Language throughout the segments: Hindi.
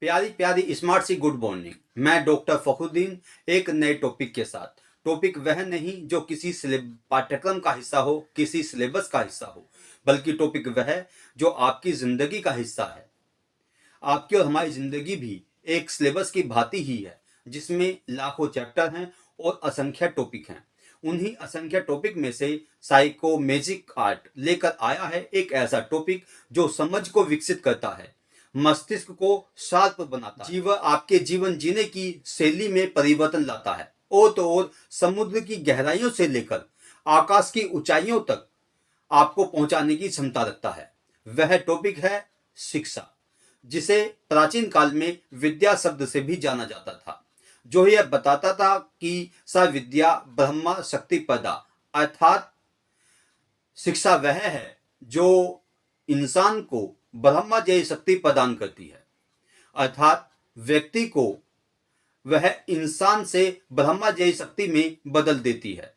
प्यारी प्यारी स्मार्ट सी गुड मॉर्निंग। मैं डॉक्टर फखरुद्दीन एक नए टॉपिक के साथ। टॉपिक वह नहीं जो किसी पाठ्यक्रम का हिस्सा हो, किसी सिलेबस का हिस्सा हो, बल्कि टॉपिक वह है जो आपकी जिंदगी का हिस्सा है। आपकी और हमारी जिंदगी भी एक सिलेबस की भांति ही है, जिसमें लाखों चैप्टर हैं और असंख्य टॉपिक हैं। उन्हीं असंख्य टॉपिक में से साइको मैजिक आर्ट लेकर आया है एक ऐसा टॉपिक जो समझ को विकसित करता है, मस्तिष्क को शार्प बनाता है, आपके जीवन जीने की शैली में परिवर्तन लाता है और तो और समुद्र की गहराइयों से लेकर आकाश की ऊंचाइयों तक आपको पहुंचाने की क्षमता रखता है। वह टॉपिक है शिक्षा, जिसे प्राचीन काल में विद्या शब्द से भी जाना जाता था, जो यह बताता था कि स विद्या ब्रह्मा शक्ति प्रदा, अर्थात शिक्षा वह है जो इंसान को ब्रह्मा जैसी शक्ति प्रदान करती है, अर्थात व्यक्ति को वह इंसान से ब्रह्मा जैसी शक्ति में बदल देती है।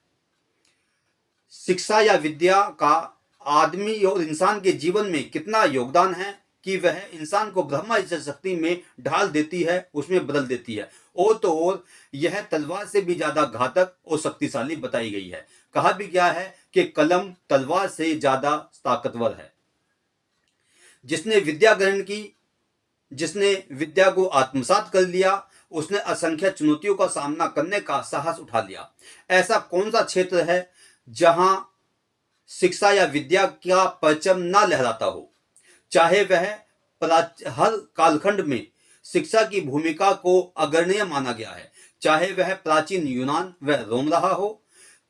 शिक्षा या विद्या का आदमी और इंसान के जीवन में कितना योगदान है कि वह इंसान को ब्रह्मा जैसी शक्ति में ढाल देती है, उसमें बदल देती है। और तो और यह तलवार से भी ज्यादा घातक और शक्तिशाली बताई गई है। कहा भी गया है कि कलम तलवार से ज्यादा ताकतवर है। जिसने विद्या ग्रहण की, जिसने विद्या को आत्मसात कर लिया, उसने असंख्य चुनौतियों का सामना करने का साहस उठा लिया। ऐसा कौन सा क्षेत्र है जहां शिक्षा या विद्या का परचम ना लहराता हो? चाहे वह हर कालखंड में शिक्षा की भूमिका को अग्रणीय माना गया है, चाहे वह प्राचीन यूनान व रोम रहा हो,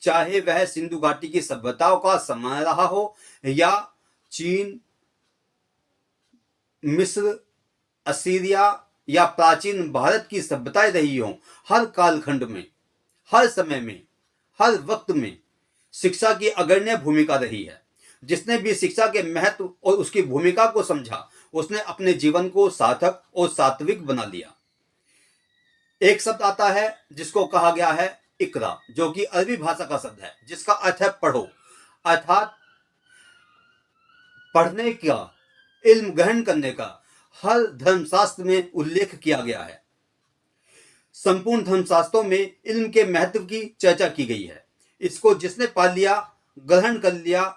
चाहे वह सिंधु घाटी की सभ्यताओं का समय रहा हो, या चीन, मिस्र, असीरिया या प्राचीन भारत की सभ्यताएं रही हों, हर कालखंड में, हर समय में, हर वक्त में शिक्षा की अग्रणीय भूमिका रही है। जिसने भी शिक्षा के महत्व और उसकी भूमिका को समझा, उसने अपने जीवन को सार्थक और सात्विक बना लिया। एक शब्द आता है जिसको कहा गया है इकरा, जो कि अरबी भाषा का शब्द है, जिसका अर्थ है पढ़ो, अर्थात पढ़ने का, इल्म ग्रहण करने का हर धर्मशास्त्र में उल्लेख किया गया है। संपूर्ण धर्मशास्त्रों में इल्म के महत्व की चर्चा की गई है। इसको जिसने पा लिया, ग्रहण कर लिया,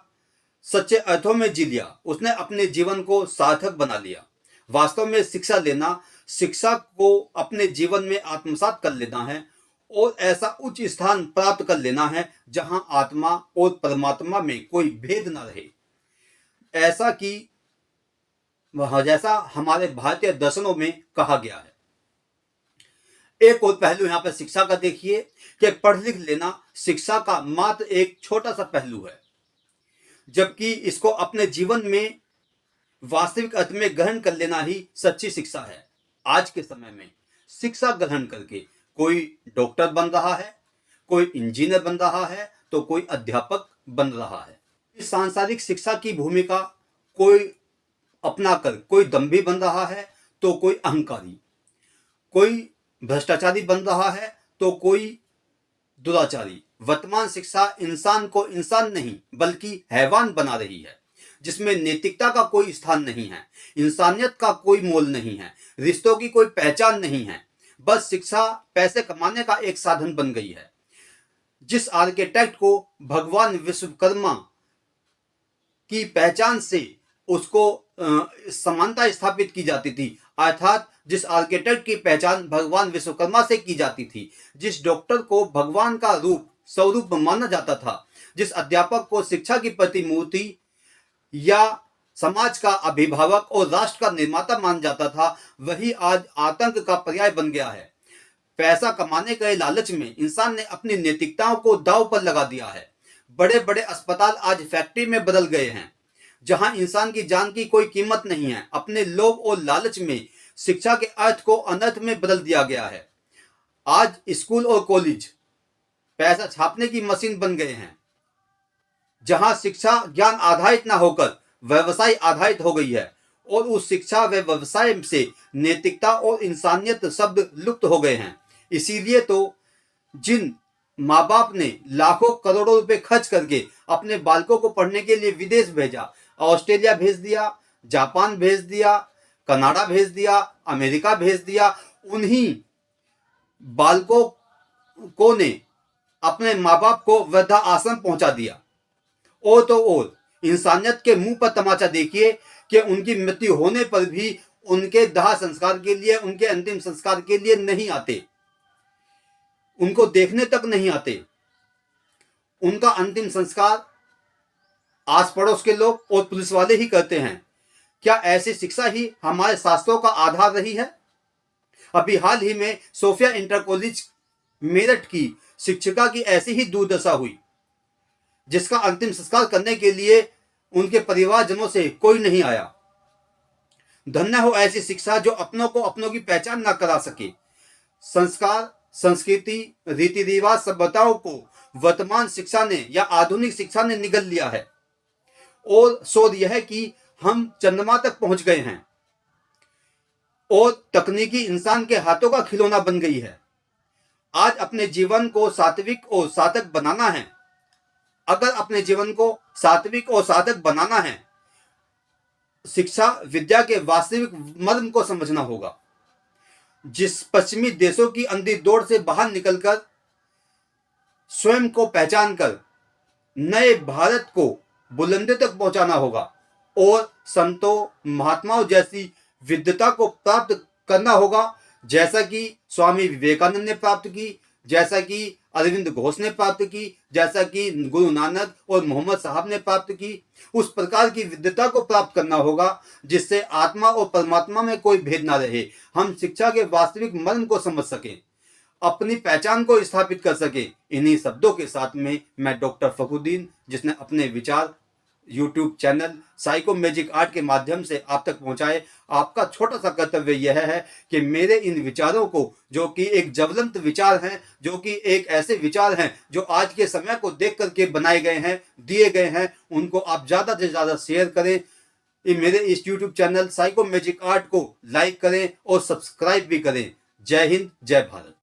सच्चे अर्थों में जी लिया, उसने अपने जीवन को सार्थक बना लिया। वास्तव में शिक्षा लेना, शिक्षा को अपने जीवन में आत्मसात कर लेना है और ऐसा उच्च स्थान प्राप्त कर लेना है जहां आत्मा और परमात्मा में कोई भेद न रहे। ऐसा कि जैसा हमारे भारतीय दर्शनों में कहा गया है। एक और पहलू यहां पर शिक्षा का देखिए कि पढ़ लिख लेना शिक्षा का मात्र एक छोटा सा पहलू है, जबकि इसको अपने जीवन में वास्तविक अर्थ में ग्रहण कर लेना ही सच्ची शिक्षा है। आज के समय में शिक्षा ग्रहण करके कोई डॉक्टर बन रहा है, कोई इंजीनियर बन रहा है, तो कोई अध्यापक बन रहा है। इस सांसारिक शिक्षा की भूमिका कोई अपनाकर कोई दंभी बन रहा है, तो कोई अहंकारी, कोई भ्रष्टाचारी बन रहा है, तो कोई दुराचारी। वर्तमान शिक्षा इंसान को इंसान नहीं बल्कि हैवान बना रही है, जिसमें नैतिकता का कोई स्थान नहीं है, इंसानियत का कोई मोल नहीं है, रिश्तों की कोई पहचान नहीं है। बस शिक्षा पैसे कमाने का एक साधन बन गई है। जिस आर्किटेक्ट को भगवान विश्वकर्मा की पहचान से उसको समानता स्थापित की जाती थी, अर्थात जिस आर्किटेक्ट की पहचान भगवान विश्वकर्मा से की जाती थी, जिस डॉक्टर को भगवान का रूप स्वरूप माना जाता था, जिस अध्यापक को शिक्षा की प्रतिमूर्ति या समाज का अभिभावक और राष्ट्र का निर्माता माना जाता था, वही आज आतंक का पर्याय बन गया है। पैसा कमाने के लालच में इंसान ने अपनी नैतिकताओं को दांव पर लगा दिया है। बड़े बड़े अस्पताल आज फैक्ट्री में बदल गए हैं, जहां इंसान की जान की कोई कीमत नहीं है। अपने लोभ और लालच में शिक्षा के अर्थ को अनर्थ में बदल दिया गया है। आज स्कूल और कॉलेज पैसा छापने की मशीन बन गए हैं, जहां शिक्षा ज्ञान आधारित ना होकर व्यवसाय आधारित हो गई है, और उस शिक्षा व व्यवसाय से नैतिकता और इंसानियत शब्द लुप्त हो गए हैं। इसीलिए तो जिन माँ बाप ने लाखों करोड़ों रुपए खर्च करके अपने बालकों को पढ़ने के लिए विदेश भेजा, ऑस्ट्रेलिया भेज दिया, जापान भेज दिया, कनाडा भेज दिया, अमेरिका भेज दिया। उन्हीं बालकों को ने अपने माँ बाप को वृद्धा आश्रम पहुंचा दिया। और तो और इंसानियत के मुंह पर तमाचा देखिए कि उनकी मृत्यु होने पर भी उनके दाह संस्कार के लिए, उनके अंतिम संस्कार के लिए नहीं आते, उनको देखने तक नहीं आते। उनका अंतिम संस्कार आस पड़ोस के लोग और पुलिस वाले ही करते हैं। क्या ऐसी शिक्षा ही हमारे शास्त्रों का आधार रही है? अभी हाल ही में सोफिया इंटर कॉलेज मेरठ की शिक्षिका की ऐसी ही दुर्दशा हुई, जिसका अंतिम संस्कार करने के लिए उनके परिवारजनों से कोई नहीं आया। धन्य हो ऐसी शिक्षा जो अपनों को अपनों की पहचान न करा सके। संस्कार, संस्कृति, रीति रिवाज, सभ्यताओं को वर्तमान शिक्षा ने या आधुनिक शिक्षा ने निगल लिया है। और शोध यह है कि हम चंद्रमा तक पहुंच गए हैं और तकनीकी इंसान के हाथों का खिलौना बन गई है। आज अपने जीवन को सात्विक और साधक बनाना है। अगर अपने जीवन को सात्विक और साधक बनाना है, शिक्षा विद्या के वास्तविक मर्म को समझना होगा। जिस पश्चिमी देशों की अंधी दौड़ से बाहर निकलकर स्वयं को पहचान कर नए भारत को बुलंदी तक पहुंचाना होगा और संतों, महात्माओं जैसी विद्वता को प्राप्त करना होगा, जैसा कि स्वामी विवेकानंद ने प्राप्त की, जैसा कि अरविंद घोष ने प्राप्त की, जैसा कि गुरु नानक और मोहम्मद साहब ने प्राप्त की। उस प्रकार की विद्वता को प्राप्त करना होगा जिससे आत्मा और परमात्मा में कोई भेद ना रहे। हम शिक्षा के वास्तविक मर्म को समझ सकें, अपनी पहचान को स्थापित कर सके। इन्हीं शब्दों के साथ में मैं डॉक्टर फखरुद्दीन, जिसने अपने विचार YouTube channel psycho magic art के माध्यम से आप तक पहुंचाए, आपका छोटा सा कर्तव्य यह है कि मेरे इन विचारों को, जो कि एक ज्वलंत विचार हैं, जो कि एक ऐसे विचार हैं जो आज के समय को देख करके बनाए गए हैं, दिए गए हैं, उनको आप ज़्यादा से ज़्यादा शेयर करें। मेरे इस YouTube channel psycho magic art को लाइक करें और सब्सक्राइब भी करें। जय हिंद, जय भारत।